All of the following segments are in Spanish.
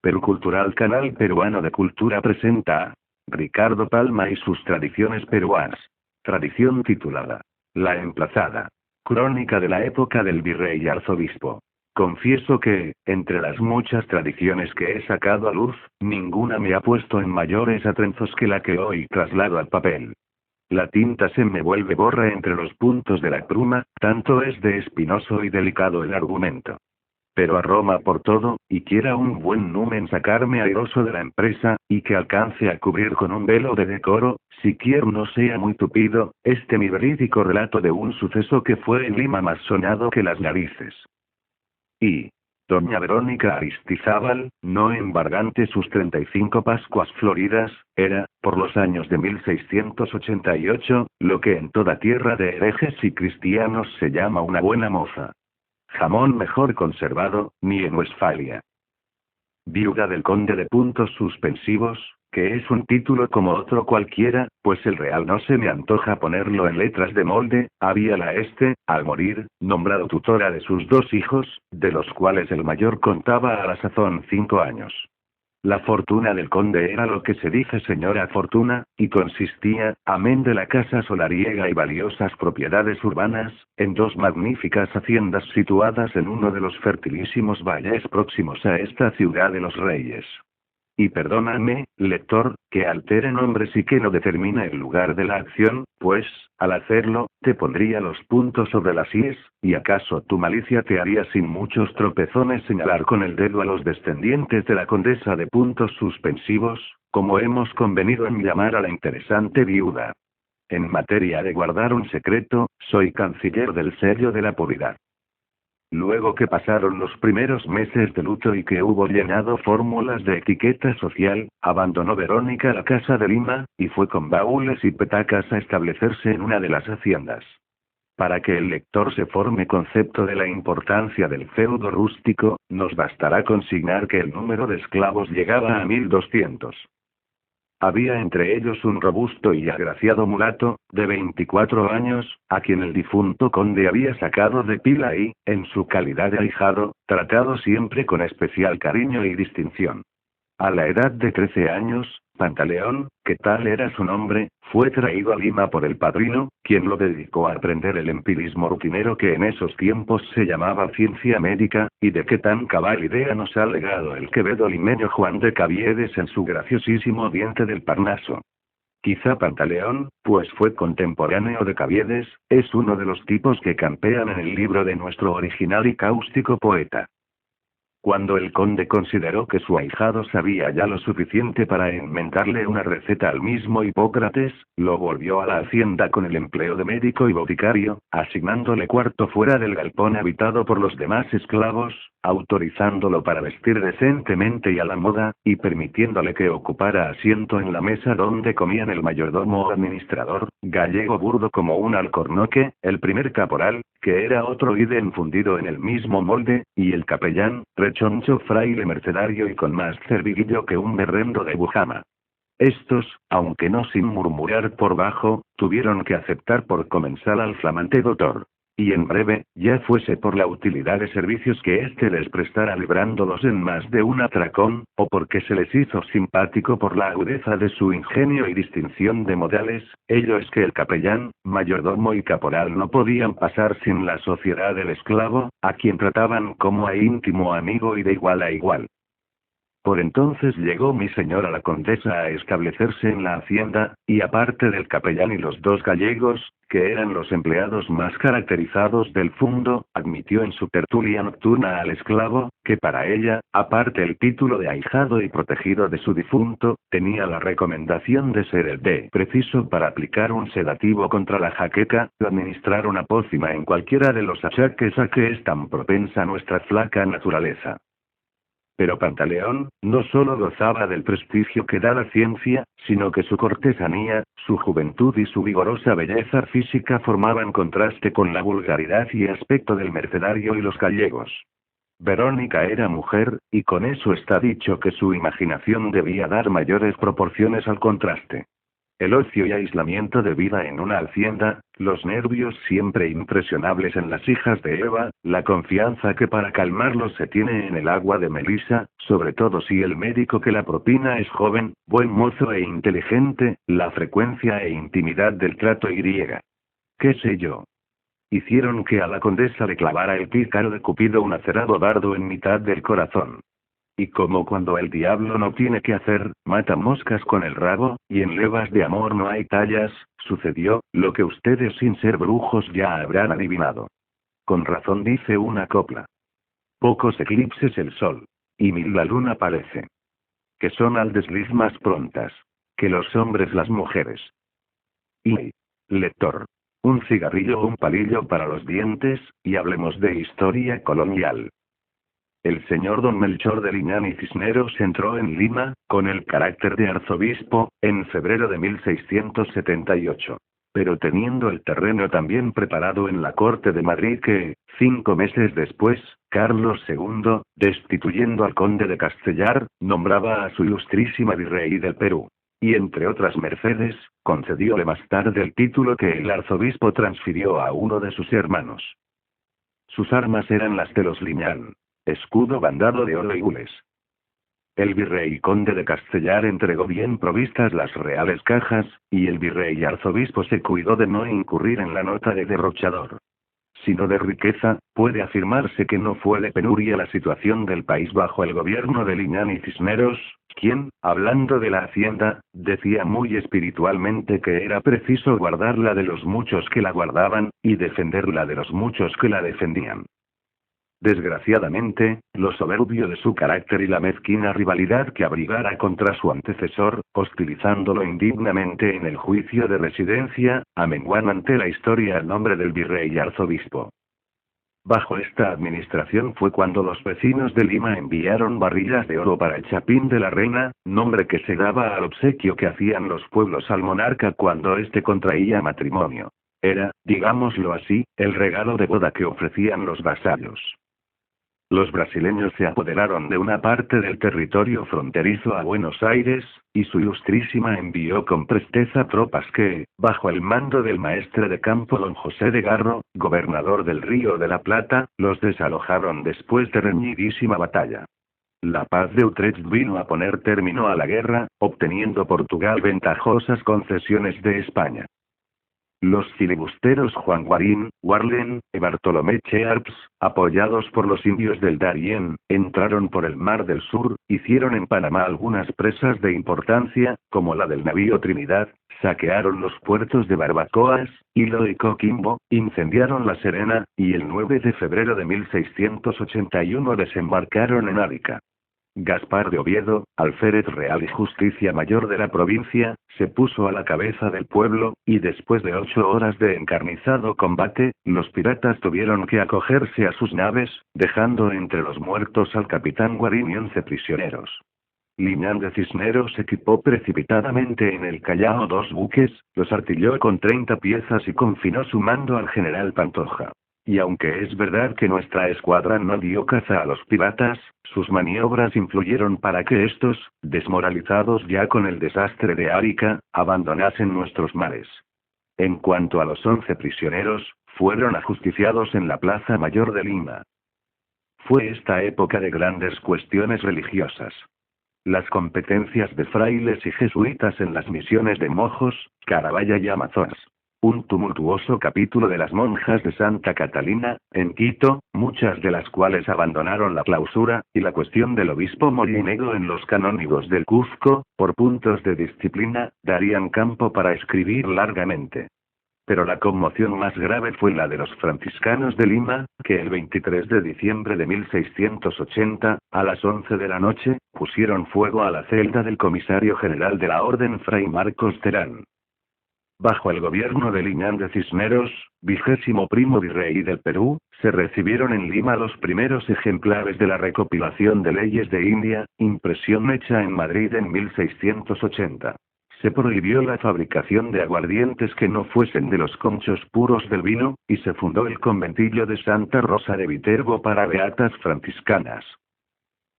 Percultural Canal Peruano de Cultura presenta a Ricardo Palma y sus tradiciones peruanas. Tradición titulada La Emplazada. Crónica de la época del virrey y arzobispo. Confieso que, entre las muchas tradiciones que he sacado a luz, ninguna me ha puesto en mayores atrenzos que la que hoy traslado al papel. La tinta se me vuelve borra entre los puntos de la pluma, tanto es de espinoso y delicado el argumento. Pero a Roma por todo, y quiera un buen numen sacarme airoso de la empresa, y que alcance a cubrir con un velo de decoro, siquiera no sea muy tupido, este mi verídico relato de un suceso que fue en Lima más sonado que las narices. Y doña Verónica Aristizábal, no embargante sus 35 Pascuas floridas, era, por los años de 1688, lo que en toda tierra de herejes y cristianos se llama una buena moza. Jamón mejor conservado, ni en Westfalia. Viuda del conde de puntos suspensivos, que es un título como otro cualquiera, pues el real no se me antoja ponerlo en letras de molde, habíala al morir, nombrado tutora de sus 2 hijos, de los cuales el mayor contaba a la sazón 5 años. La fortuna del conde era lo que se dice señora fortuna, y consistía, amén de la casa solariega y valiosas propiedades urbanas, en 2 magníficas haciendas situadas en uno de los fertilísimos valles próximos a esta ciudad de los reyes. Y perdóname, lector, que altere nombres y que no determine el lugar de la acción, pues, al hacerlo, te pondría los puntos sobre las íes, y acaso tu malicia te haría sin muchos tropezones señalar con el dedo a los descendientes de la condesa de puntos suspensivos, como hemos convenido en llamar a la interesante viuda. En materia de guardar un secreto, soy canciller del sello de la probidad. Luego que pasaron los primeros meses de luto y que hubo llenado fórmulas de etiqueta social, abandonó Verónica la casa de Lima, y fue con baúles y petacas a establecerse en una de las haciendas. Para que el lector se forme concepto de la importancia del feudo rústico, nos bastará consignar que el número de esclavos llegaba a 1200. Había entre ellos un robusto y agraciado mulato, de 24 años, a quien el difunto conde había sacado de pila y, en su calidad de ahijado, tratado siempre con especial cariño y distinción. A la edad de 13 años, Pantaleón, que tal era su nombre, fue traído a Lima por el padrino, quien lo dedicó a aprender el empirismo rutinero que en esos tiempos se llamaba ciencia médica, y de que tan cabal idea nos ha legado el quevedo limeño Juan de Caviedes en su graciosísimo Diente del Parnaso. Quizá Pantaleón, pues fue contemporáneo de Caviedes, es uno de los tipos que campean en el libro de nuestro original y cáustico poeta. Cuando el conde consideró que su ahijado sabía ya lo suficiente para enmendarle una receta al mismo Hipócrates, lo volvió a la hacienda con el empleo de médico y boticario, asignándole cuarto fuera del galpón habitado por los demás esclavos, autorizándolo para vestir decentemente y a la moda, y permitiéndole que ocupara asiento en la mesa donde comían el mayordomo o administrador, gallego burdo como un alcornoque, el primer caporal, que era otro ídem fundido en el mismo molde, y el capellán, rechoncho fraile mercedario y con más cerviguillo que un berrendo de Bujama. Estos, aunque no sin murmurar por bajo, tuvieron que aceptar por comensal al flamante doctor. Y en breve, ya fuese por la utilidad de servicios que éste les prestara librándolos en más de un atracón, o porque se les hizo simpático por la agudeza de su ingenio y distinción de modales, ello es que el capellán, mayordomo y caporal no podían pasar sin la sociedad del esclavo, a quien trataban como a íntimo amigo y de igual a igual. Por entonces llegó mi señora la condesa a establecerse en la hacienda, y aparte del capellán y los 2 gallegos, que eran los empleados más caracterizados del fundo, admitió en su tertulia nocturna al esclavo, que para ella, aparte el título de ahijado y protegido de su difunto, tenía la recomendación de ser el de preciso para aplicar un sedativo contra la jaqueca, o administrar una pócima en cualquiera de los achaques a que es tan propensa nuestra flaca naturaleza. Pero Pantaleón, no solo gozaba del prestigio que da la ciencia, sino que su cortesanía, su juventud y su vigorosa belleza física formaban contraste con la vulgaridad y aspecto del mercedario y los gallegos. Verónica era mujer, y con eso está dicho que su imaginación debía dar mayores proporciones al contraste. el ocio y aislamiento de vida en una hacienda, los nervios siempre impresionables en las hijas de Eva, la confianza que para calmarlos se tiene en el agua de Melissa, sobre todo si el médico que la propina es joven, buen mozo e inteligente, la frecuencia e intimidad del trato y griega. ¿Qué sé yo? Hicieron que a la condesa le clavara el pícaro de Cupido un acerado dardo en mitad del corazón. Y como cuando el diablo no tiene que hacer, mata moscas con el rabo, y en levas de amor no hay tallas, sucedió, lo que ustedes sin ser brujos ya habrán adivinado. Con razón dice una copla. Pocos eclipses el sol. Y mil la luna parece. Que son al desliz más prontas. Que los hombres las mujeres. Y, lector. Un cigarrillo o un palillo para los dientes, y hablemos de historia colonial. El señor don Melchor de Liñán y Cisneros entró en Lima, con el carácter de arzobispo, en febrero de 1678. Pero teniendo el terreno también preparado en la corte de Madrid que, 5 meses después, Carlos II, destituyendo al conde de Castellar, nombraba a su ilustrísima virrey del Perú. Y entre otras mercedes, concedióle más tarde el título que el arzobispo transfirió a uno de sus hermanos. Sus armas eran las de los Liñán. Escudo bandado de oro y gules. El virrey conde de Castellar entregó bien provistas las reales cajas, y el virrey arzobispo se cuidó de no incurrir en la nota de derrochador. Sino de riqueza, puede afirmarse que no fue de penuria la situación del país bajo el gobierno de Liñán y Cisneros, quien, hablando de la hacienda, decía muy espiritualmente que era preciso guardarla de los muchos que la guardaban, y defenderla de los muchos que la defendían. Desgraciadamente, lo soberbio de su carácter y la mezquina rivalidad que abrigara contra su antecesor, hostilizándolo indignamente en el juicio de residencia, amenguan ante la historia el nombre del virrey y arzobispo. Bajo esta administración fue cuando los vecinos de Lima enviaron barrilas de oro para el chapín de la reina, nombre que se daba al obsequio que hacían los pueblos al monarca cuando éste contraía matrimonio. Era, digámoslo así, el regalo de boda que ofrecían los vasallos. Los brasileños se apoderaron de una parte del territorio fronterizo a Buenos Aires, y su ilustrísima envió con presteza tropas que, bajo el mando del maestre de campo don José de Garro, gobernador del Río de la Plata, los desalojaron después de reñidísima batalla. La paz de Utrecht vino a poner término a la guerra, obteniendo Portugal ventajosas concesiones de España. Los filibusteros Juan Guarín, Warlen, y Bartolomé Chearps, apoyados por los indios del Darién, entraron por el Mar del Sur, hicieron en Panamá algunas presas de importancia, como la del navío Trinidad, saquearon los puertos de Barbacoas, Hilo y Coquimbo, incendiaron La Serena, y el 9 de febrero de 1681 desembarcaron en Arica. Gaspar de Oviedo, alférez real y justicia mayor de la provincia, se puso a la cabeza del pueblo, y después de 8 horas de encarnizado combate, los piratas tuvieron que acogerse a sus naves, dejando entre los muertos al capitán Guarín y 11 prisioneros. Liñán de Cisneros equipó precipitadamente en el Callao 2 buques, los artilló con 30 piezas y confinó su mando al general Pantoja. Y aunque es verdad que nuestra escuadra no dio caza a los piratas, sus maniobras influyeron para que estos, desmoralizados ya con el desastre de Arica, abandonasen nuestros mares. En cuanto a los 11 prisioneros, fueron ajusticiados en la Plaza Mayor de Lima. Fue esta época de grandes cuestiones religiosas. Las competencias de frailes y jesuitas en las misiones de Mojos, Carabaya y Amazonas. Un tumultuoso capítulo de las monjas de Santa Catalina, en Quito, muchas de las cuales abandonaron la clausura, y la cuestión del obispo Molinero en los canónigos del Cuzco, por puntos de disciplina, darían campo para escribir largamente. Pero la conmoción más grave fue la de los franciscanos de Lima, que el 23 de diciembre de 1680, a las 11 de la noche, pusieron fuego a la celda del comisario general de la Orden Fray Marcos Terán. Bajo el gobierno de Liñán de Cisneros, 21º virrey del Perú, se recibieron en Lima los primeros ejemplares de la recopilación de leyes de India, impresión hecha en Madrid en 1680. Se prohibió la fabricación de aguardientes que no fuesen de los conchos puros del vino, y se fundó el conventillo de Santa Rosa de Viterbo para beatas franciscanas.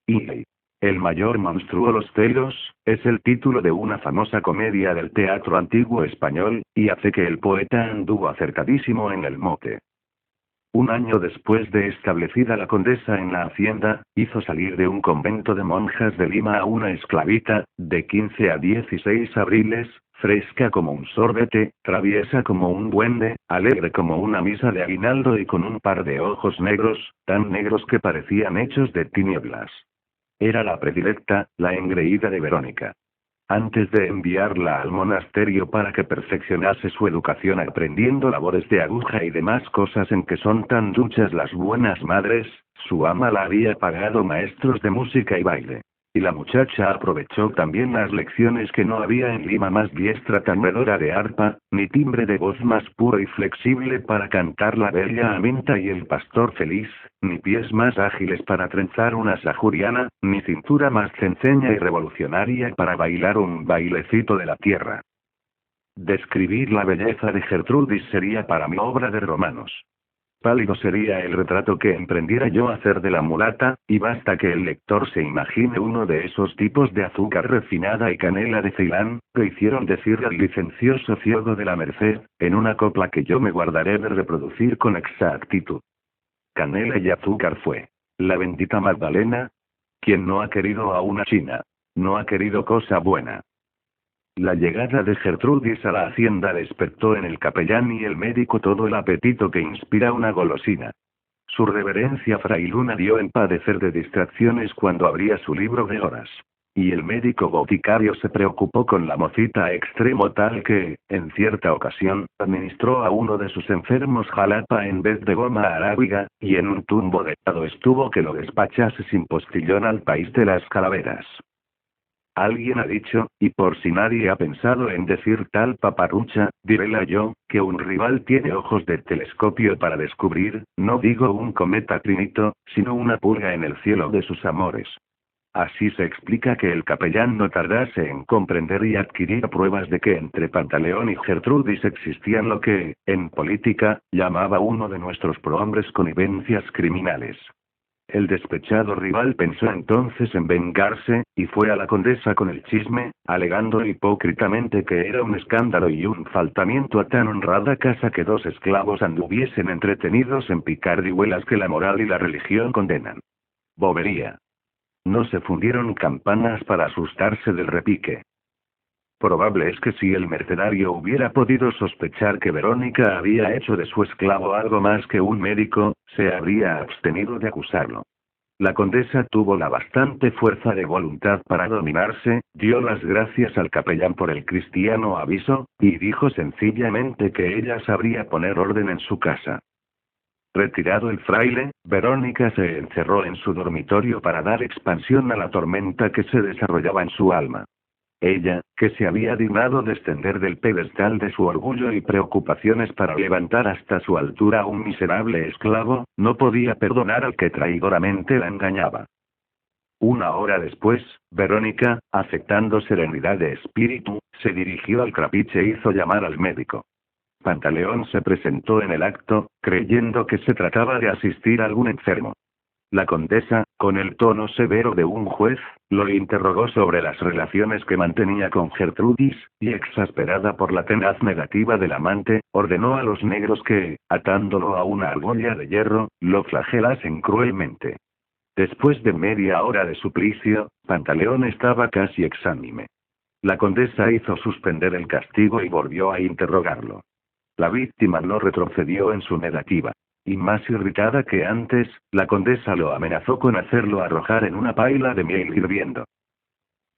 Y El mayor monstruo los celos, es el título de una famosa comedia del teatro antiguo español, y hace que el poeta anduvo acertadísimo en el mote. Un año después de establecida la condesa en la hacienda, hizo salir de un convento de monjas de Lima a una esclavita, de 15 a 16 abriles, fresca como un sorbete, traviesa como un duende, alegre como una misa de aguinaldo y con un par de ojos negros, tan negros que parecían hechos de tinieblas. Era la predilecta, la engreída de Verónica. Antes de enviarla al monasterio para que perfeccionase su educación aprendiendo labores de aguja y demás cosas en que son tan duchas las buenas madres, su ama la había pagado maestros de música y baile. Y la muchacha aprovechó también las lecciones que no había en Lima más diestra tañedora de arpa, ni timbre de voz más puro y flexible para cantar la bella Aminta y el pastor feliz, ni pies más ágiles para trenzar una sajuriana, ni cintura más cenceña y revolucionaria para bailar un bailecito de la tierra. Describir la belleza de Gertrudis sería para mí obra de romanos. Pálido sería el retrato que emprendiera yo hacer de la mulata, y basta que el lector se imagine uno de esos tipos de azúcar refinada y canela de Ceilán, que hicieron decir al licencioso Ciego de la Merced, en una copla que yo me guardaré de reproducir con exactitud. Canela y azúcar fue. La bendita Magdalena. Quien no ha querido a una china. No ha querido cosa buena. La llegada de Gertrudis a la hacienda despertó en el capellán y el médico todo el apetito que inspira una golosina. Su reverencia Fray Luna dio en padecer de distracciones cuando abría su libro de horas. Y el médico boticario se preocupó con la mocita a extremo tal que, en cierta ocasión, administró a uno de sus enfermos jalapa en vez de goma arábiga, y en un tumbo de helado estuvo que lo despachase sin postillón al país de las calaveras. Alguien ha dicho, y por si nadie ha pensado en decir tal paparrucha, diréla yo, que un rival tiene ojos de telescopio para descubrir, no digo un cometa trinito, sino una pulga en el cielo de sus amores. Así se explica que el capellán no tardase en comprender y adquirir pruebas de que entre Pantaleón y Gertrudis existían lo que, en política, llamaba uno de nuestros prohombres connivencias criminales. El despechado rival pensó entonces en vengarse, y fue a la condesa con el chisme, alegando hipócritamente que era un escándalo y un faltamiento a tan honrada casa que dos esclavos anduviesen entretenidos en picardihuelas que la moral y la religión condenan. Bobería. No se fundieron campanas para asustarse del repique. Probable es que si el mercenario hubiera podido sospechar que Verónica había hecho de su esclavo algo más que un médico, se habría abstenido de acusarlo. La condesa tuvo la bastante fuerza de voluntad para dominarse, dio las gracias al capellán por el cristiano aviso, y dijo sencillamente que ella sabría poner orden en su casa. Retirado el fraile, Verónica se encerró en su dormitorio para dar expansión a la tormenta que se desarrollaba en su alma. Ella, que se había dignado descender del pedestal de su orgullo y preocupaciones para levantar hasta su altura a un miserable esclavo, no podía perdonar al que traidoramente la engañaba. Una hora después, Verónica, afectando serenidad de espíritu, se dirigió al trapiche e hizo llamar al médico. Pantaleón se presentó en el acto, creyendo que se trataba de asistir a algún enfermo. La condesa, con el tono severo de un juez, lo interrogó sobre las relaciones que mantenía con Gertrudis, y exasperada por la tenaz negativa del amante, ordenó a los negros que, atándolo a una argolla de hierro, lo flagelasen cruelmente. Después de media hora de suplicio, Pantaleón estaba casi exánime. La condesa hizo suspender el castigo y volvió a interrogarlo. La víctima no retrocedió en su negativa. Y más irritada que antes, la condesa lo amenazó con hacerlo arrojar en una paila de miel hirviendo.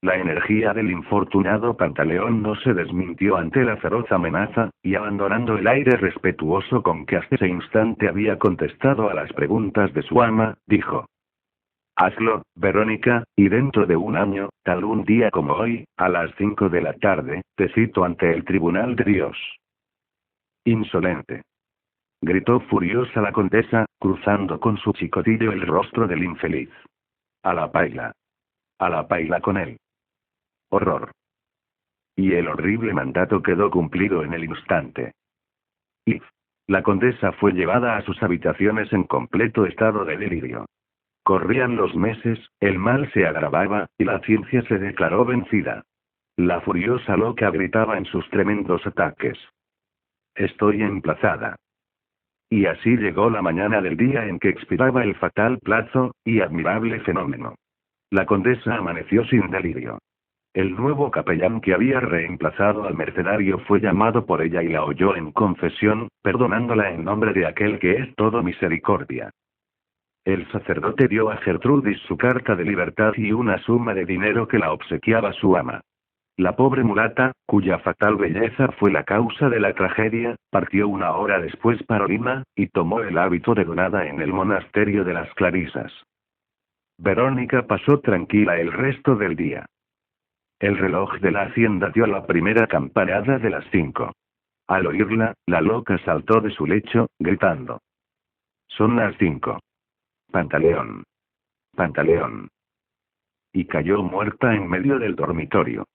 La energía del infortunado Pantaleón no se desmintió ante la feroz amenaza, y abandonando el aire respetuoso con que hasta ese instante había contestado a las preguntas de su ama, dijo: Hazlo, Verónica, y dentro de un año, tal un día como hoy, a las 5 de la tarde, te cito ante el tribunal de Dios. Insolente. Gritó furiosa la condesa, cruzando con su chicotillo el rostro del infeliz. A la paila. A la paila con él. Horror. Y el horrible mandato quedó cumplido en el instante. Y la condesa fue llevada a sus habitaciones en completo estado de delirio. Corrían los meses, el mal se agravaba, y la ciencia se declaró vencida. La furiosa loca gritaba en sus tremendos ataques. Estoy emplazada. Y así llegó la mañana del día en que expiraba el fatal plazo, y admirable fenómeno. La condesa amaneció sin delirio. El nuevo capellán que había reemplazado al mercenario fue llamado por ella y la oyó en confesión, perdonándola en nombre de aquel que es todo misericordia. El sacerdote dio a Gertrudis su carta de libertad y una suma de dinero que la obsequiaba su ama. La pobre mulata, cuya fatal belleza fue la causa de la tragedia, partió una hora después para Lima, y tomó el hábito de donada en el monasterio de las Clarisas. Verónica pasó tranquila el resto del día. El reloj de la hacienda dio la primera campanada de las 5. Al oírla, la loca saltó de su lecho, gritando. Son las 5. Pantaleón. Pantaleón. Y cayó muerta en medio del dormitorio.